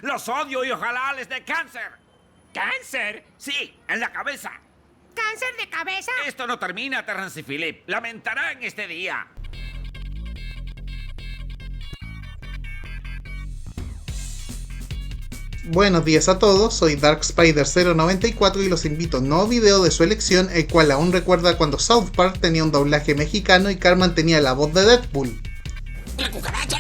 Los odio y ojalá les dé cáncer. ¿Cáncer? Sí, en la cabeza. ¿Cáncer de cabeza? Esto no termina, Terrence y Phillip. Lamentarán este día. Buenos días a todos, soy Dark Spider 094 y los invito a un nuevo video de su elección, el cual aún recuerda cuando South Park tenía un doblaje mexicano y Cartman tenía la voz de Deadpool. La cucaracha,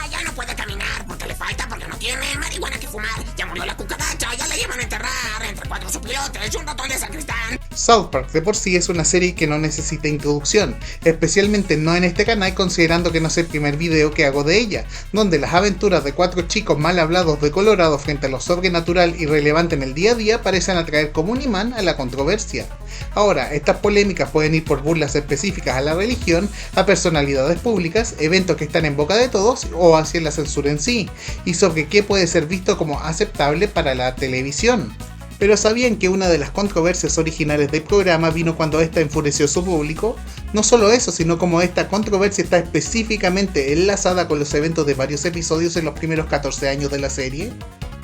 ya no puede caminar porque le falta, porque no tiene marihuana que fumar. Ya murió la cucaracha, ya la llevan a enterrar entre 4 supliotes y un ratón de sacristán. South Park de por sí es una serie que no necesita introducción, especialmente no en este canal considerando que no es el primer video que hago de ella, donde las aventuras de 4 chicos mal hablados de Colorado frente a lo sobrenatural y relevante en el día a día parecen atraer como un imán a la controversia. Ahora, estas polémicas pueden ir por burlas específicas a la religión, a personalidades públicas, eventos que están en boca de todos o hacia la censura en sí, y sobre qué puede ser visto como aceptable para la televisión. Pero ¿sabían que una de las controversias originales del programa vino cuando esta enfureció a su público? No solo eso, sino como esta controversia está específicamente enlazada con los eventos de varios episodios en los primeros 14 años de la serie.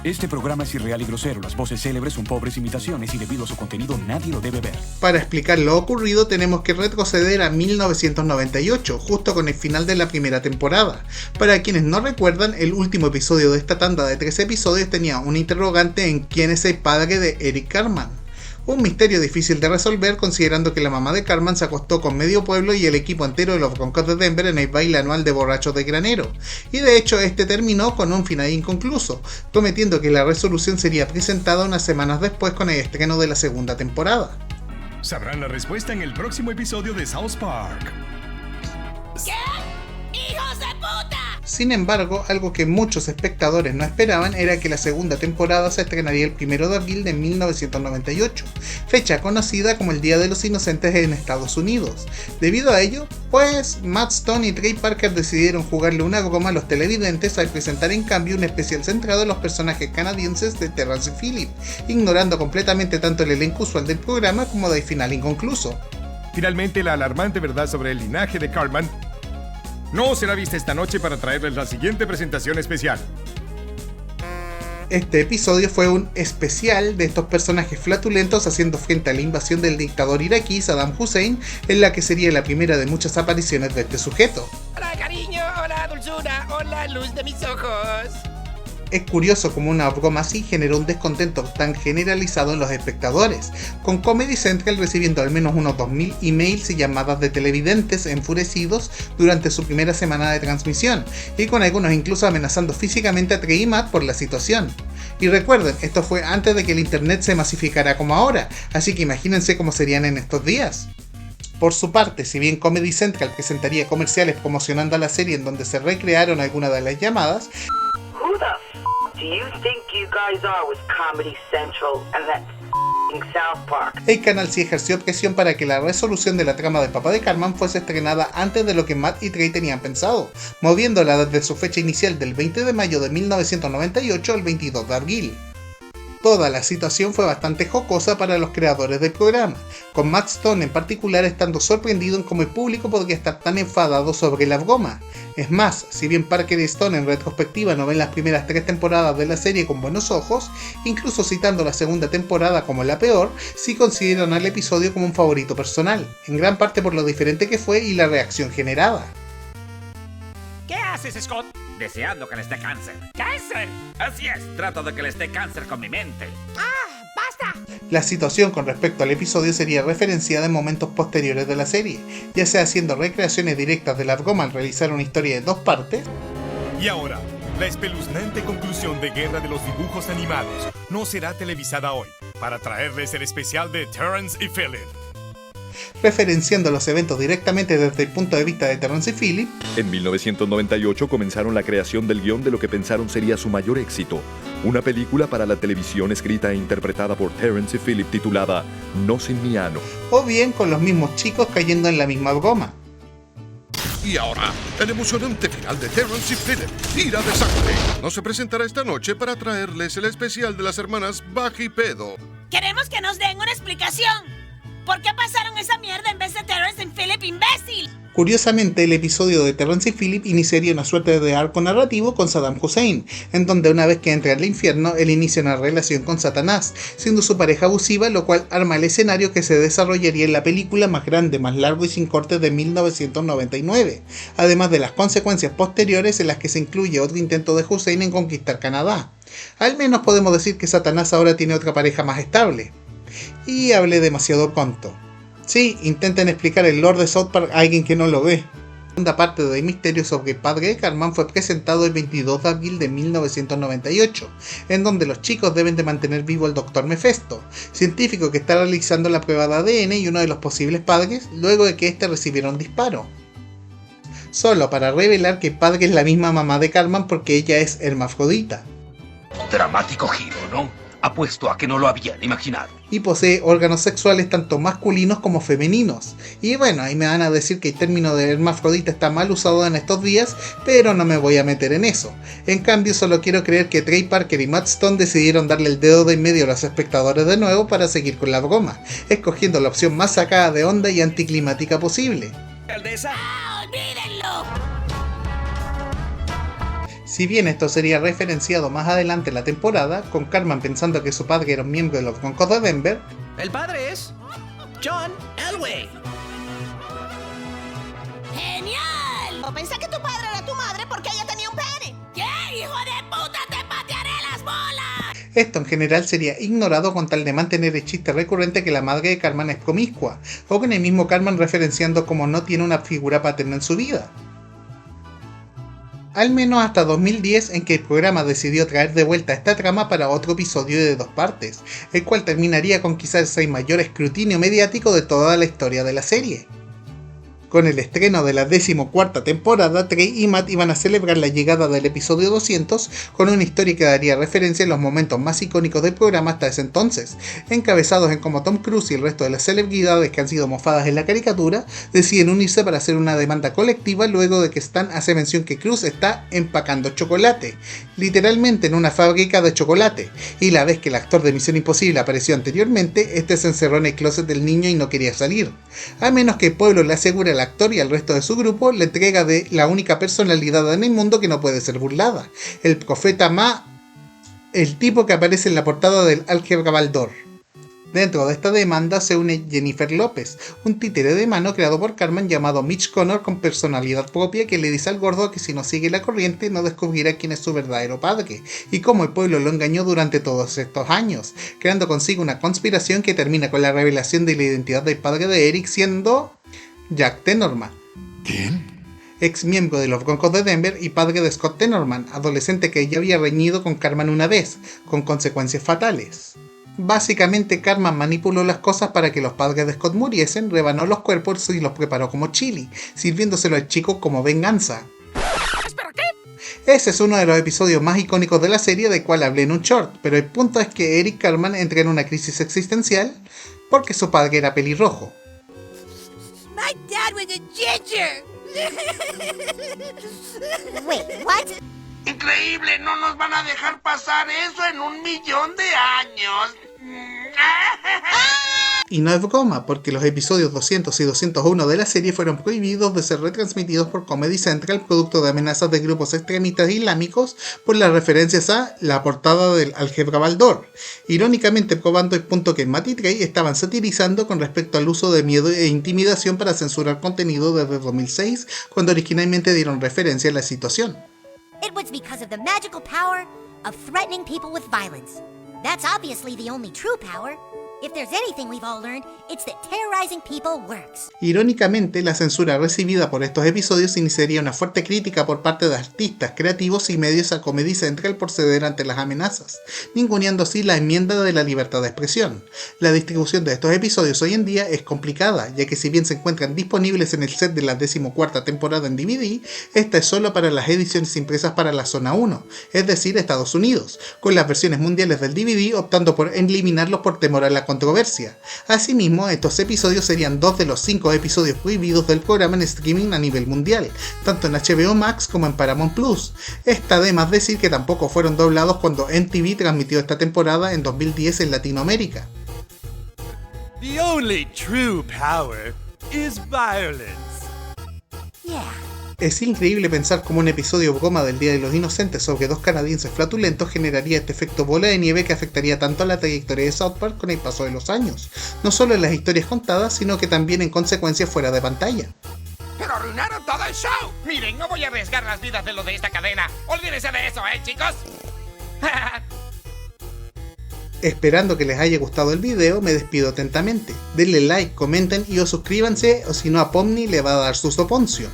Este programa es irreal y grosero, las voces célebres son pobres imitaciones y debido a su contenido nadie lo debe ver. Para explicar lo ocurrido tenemos que retroceder a 1998, justo con el final de la primera temporada. Para quienes no recuerdan, el último episodio de esta tanda de 3 episodios tenía un interrogante en quién es el padre de Eric Cartman. Un misterio difícil de resolver considerando que la mamá de Cartman se acostó con medio pueblo y el equipo entero de los Broncos de Denver en el baile anual de borrachos de granero, y de hecho este terminó con un final inconcluso, prometiendo que la resolución sería presentada unas semanas después con el estreno de la segunda temporada. Sabrán la respuesta en el próximo episodio de South Park. ¿Qué? ¡Hijos de puta! Sin embargo, algo que muchos espectadores no esperaban era que la segunda temporada se estrenaría el 1 de abril de 1998, fecha conocida como el Día de los Inocentes en Estados Unidos. Debido a ello, pues Matt Stone y Trey Parker decidieron jugarle una broma a los televidentes al presentar en cambio un especial centrado en los personajes canadienses de Terrence y Phillip, ignorando completamente tanto el elenco usual del programa como del final inconcluso. Finalmente, la alarmante verdad sobre el linaje de Cartman no será vista esta noche para traerles la siguiente presentación especial. Este episodio fue un especial de estos personajes flatulentos haciendo frente a la invasión del dictador iraquí Saddam Hussein, en la que sería la primera de muchas apariciones de este sujeto. Hola cariño, hola dulzura, hola luz de mis ojos. Es curioso como una broma así generó un descontento tan generalizado en los espectadores, con Comedy Central recibiendo al menos unos 2000 emails y llamadas de televidentes enfurecidos durante su primera semana de transmisión, y con algunos incluso amenazando físicamente a Trey y Matt por la situación. Y recuerden, esto fue antes de que el internet se masificara como ahora, así que imagínense cómo serían en estos días. Por su parte, si bien Comedy Central presentaría comerciales promocionando a la serie en donde se recrearon algunas de las llamadas, Who the do you think you guys are with Comedy Central and that South Park? el canal sí ejerció presión para que la resolución de la trama del papá de Cartman fuese estrenada antes de lo que Matt y Trey tenían pensado, moviéndola desde su fecha inicial del 20 de mayo de 1998 al 22 de abril. Toda la situación fue bastante jocosa para los creadores del programa, con Matt Stone en particular estando sorprendido en cómo el público podría estar tan enfadado sobre la broma. Es más, si bien Parker y Stone en retrospectiva no ven las primeras 3 temporadas de la serie con buenos ojos, incluso citando la segunda temporada como la peor, sí consideran al episodio como un favorito personal, en gran parte por lo diferente que fue y la reacción generada. ¿Qué haces, Scott? Deseando que les dé cáncer. ¿Cáncer? Así es, trato de que les dé cáncer con mi mente. ¡Ah, basta! La situación con respecto al episodio sería referenciada en momentos posteriores de la serie, ya sea haciendo recreaciones directas de la broma al realizar una historia de 2 partes, Y ahora, la espeluznante conclusión de Guerra de los Dibujos Animados no será televisada hoy, para traerles el especial de Terrence y Phillip. referenciando los eventos directamente desde el punto de vista de Terrence y Phillip. En 1998 comenzaron la creación del guión de lo que pensaron sería su mayor éxito, una película para la televisión escrita e interpretada por Terrence y Phillip titulada No sin mi ano. O bien con los mismos chicos cayendo en la misma broma. Y ahora, el emocionante final de Terrence y Phillip, Ira de Sangre, no se presentará esta noche para traerles el especial de las hermanas Baja y Pedo. Queremos que nos den una explicación. ¿Por qué pasaron esa mierda en vez de Terrence y Phillip, imbécil? Curiosamente, el episodio de Terrence y Phillip iniciaría una suerte de arco narrativo con Saddam Hussein, en donde una vez que entra al infierno, él inicia una relación con Satanás, siendo su pareja abusiva, lo cual arma el escenario que se desarrollaría en la película más grande, más largo y sin cortes de 1999, además de las consecuencias posteriores en las que se incluye otro intento de Hussein en conquistar Canadá. Al menos podemos decir que Satanás ahora tiene otra pareja más estable. Y hablé demasiado pronto. Sí, intenten explicar el lore de South Park a alguien que no lo ve. La segunda parte de Misterio sobre el padre de Cartman fue presentado el 22 de abril de 1998, en donde los chicos deben de mantener vivo al Dr. Mephisto, científico que está realizando la prueba de ADN y uno de los posibles padres, luego de que éste recibiera un disparo. Solo para revelar que el padre es la misma mamá de Cartman porque ella es hermafrodita. Dramático giro, ¿no? Apuesto a que no lo habían imaginado. Y posee órganos sexuales tanto masculinos como femeninos. Y bueno, ahí me van a decir que el término de hermafrodita está mal usado en estos días, pero no me voy a meter en eso. En cambio, solo quiero creer que Trey Parker y Matt Stone decidieron darle el dedo de en medio a los espectadores de nuevo para seguir con la broma, escogiendo la opción más sacada de onda y anticlimática posible. ¡Olvídenlo! Si bien esto sería referenciado más adelante en la temporada, con Cartman pensando que su padre era un miembro de los Broncos de Denver, El padre es John Elway. ¡Genial! O pensé que tu padre era tu madre porque ella tenía un pene. ¿Qué, hijo de puta? ¡Te patearé las bolas! esto en general sería ignorado con tal de mantener el chiste recurrente que la madre de Cartman es promiscua, o con el mismo Cartman referenciando como no tiene una figura paterna en su vida. Al menos hasta 2010, en que el programa decidió traer de vuelta esta trama para otro episodio de 2 partes, el cual terminaría con quizás el mayor escrutinio mediático de toda la historia de la serie. Con el estreno de la 14ª temporada, Trey y Matt iban a celebrar la llegada del episodio 200 con una historia que daría referencia a los momentos más icónicos del programa hasta ese entonces, encabezados en cómo Tom Cruise y el resto de las celebridades que han sido mofadas en la caricatura deciden unirse para hacer una demanda colectiva luego de que Stan hace mención que Cruise está empacando chocolate, literalmente en una fábrica de chocolate, y la vez que el actor de Misión Imposible apareció anteriormente, este se encerró en el closet del niño y no quería salir, a menos que el pueblo le asegure al actor y al resto de su grupo la entrega de la única personalidad en el mundo que no puede ser burlada, el profeta Ma, el tipo que aparece en la portada del Álgebra Baldor. Dentro de esta demanda se une Jennifer López, un títere de mano creado por Cartman llamado Mitch Connor con personalidad propia que le dice al gordo que si no sigue la corriente no descubrirá quién es su verdadero padre, y cómo el pueblo lo engañó durante todos estos años, creando consigo una conspiración que termina con la revelación de la identidad del padre de Eric siendo Jack Tenorman. ¿Quién? Ex miembro de los Broncos de Denver y padre de Scott Tenorman, adolescente que ya había reñido con Cartman una vez, con consecuencias fatales. Básicamente Cartman manipuló las cosas para que los padres de Scott muriesen, rebanó los cuerpos y los preparó como chili, sirviéndoselo al chico como venganza. ¿Espera qué? Ese es uno de los episodios más icónicos de la serie, del cual hablé en un short, pero el punto es que Eric Cartman entra en una crisis existencial porque su padre era pelirrojo. My dad was a ginger. Wait, what? Increíble, no nos van a dejar pasar eso en 1.000.000 de años. Y no es broma, porque los episodios 200 y 201 de la serie fueron prohibidos de ser retransmitidos por Comedy Central, producto de amenazas de grupos extremistas islámicos por las referencias a la portada del Álgebra Baldor, irónicamente probando el punto que Matt y Trey estaban satirizando con respecto al uso de miedo e intimidación para censurar contenido desde 2006, cuando originalmente dieron referencia a la situación. It was because of the magical power of threatening people with violence. That's obviously the only true power. If there's anything we've all learned, it's that terrorizing people works. Irónicamente, la censura recibida por estos episodios iniciaría una fuerte crítica por parte de artistas, creativos y medios a Comedy Central por ceder ante las amenazas, ninguneando así la enmienda de la libertad de expresión. La distribución de estos episodios hoy en día es complicada, ya que si bien se encuentran disponibles en el set de la 14ª temporada en DVD, esta es solo para las ediciones impresas para la zona 1, es decir, Estados Unidos, con las versiones mundiales del DVD optando por eliminarlos por temor a la controversia. Asimismo, estos episodios serían 2 de los 5 episodios prohibidos del programa en streaming a nivel mundial, tanto en HBO Max como en Paramount Plus. Está de más decir que tampoco fueron doblados cuando MTV transmitió esta temporada en 2010 en Latinoamérica. The only true power is violence. Es increíble pensar cómo un episodio broma del Día de los Inocentes sobre 2 canadienses flatulentos generaría este efecto bola de nieve que afectaría tanto a la trayectoria de South Park con el paso de los años, no solo en las historias contadas, sino que también en consecuencias fuera de pantalla. ¡Pero arruinaron todo el show! Miren, no voy a arriesgar las vidas de los de esta cadena. Olvídense de eso, chicos. Esperando que les haya gustado el video, me despido atentamente. Denle like, comenten y o suscríbanse, o si no a Pomni le va a dar su soponcio.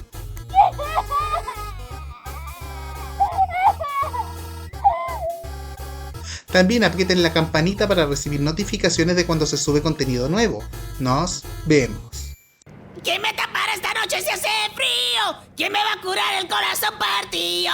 También aprieten la campanita para recibir notificaciones de cuando se sube contenido nuevo. Nos vemos. ¿Quién me tapará esta noche si hace frío? ¿Quién me va a curar el corazón partido?